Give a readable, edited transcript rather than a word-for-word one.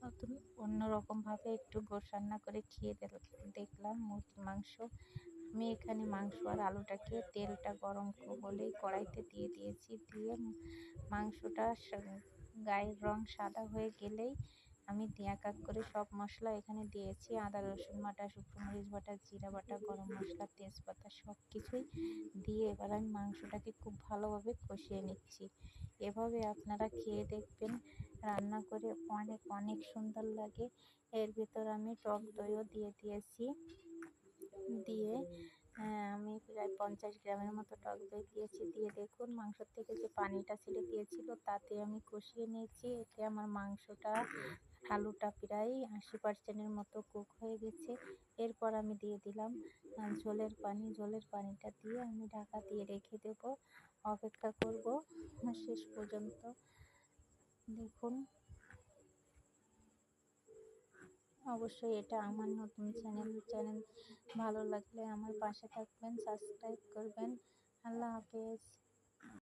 নতুন অন্যরকমভাবে একটু গোশ রান্না করে খেয়ে দেখলাম মুরগির মাংস। আমি এখানে মাংস আর আলুটাকে তেলটা গরম হলেই কড়াইতে দিয়ে দিয়েছি। দিয়ে মাংসটা গায়ের রং সাদা হয়ে গেলেই আমি এক এক করে সব মশলা এখানে দিয়েছি। আদা রসুন বাটা, শুকনো মরিচ বাটা, জিরা বাটা, গরম মশলা, তেজপাতা সব কিছুই দিয়ে এবার আমি মাংসটাকে খুব ভালোভাবে কষিয়ে নিচ্ছি। এভাবে আপনারা খেয়ে দেখবেন, রান্না করে অনেক অনেক সুন্দর লাগে। এর ভিতর আমি টক দইও দিয়ে দিয়েছি। দিয়ে আমি প্রায় 50 গ্রামের মতো টক দই দিয়েছি। দিয়ে দেখুন মাংস থেকে যে পানিটা ছেড়ে দিয়েছিল তাতে আমি কষিয়ে নিয়েছি। এতে আমার মাংসটা আলুটা প্রায় 80% মতো কুক হয়ে গেছে। এরপর আমি দিয়ে দিলাম ঝোলের পানি। ঝোলের পানিটা দিয়ে আমি ঢাকা দিয়ে রেখে দেব, অপেক্ষা করব শেষ পর্যন্ত। দেখুন, অবশ্যই এটা আমার নতুন চ্যানেল ভালো লাগলে আমার পাশে থাকবেন, সাবস্ক্রাইব করবেন। আল্লাহ হাফেজ।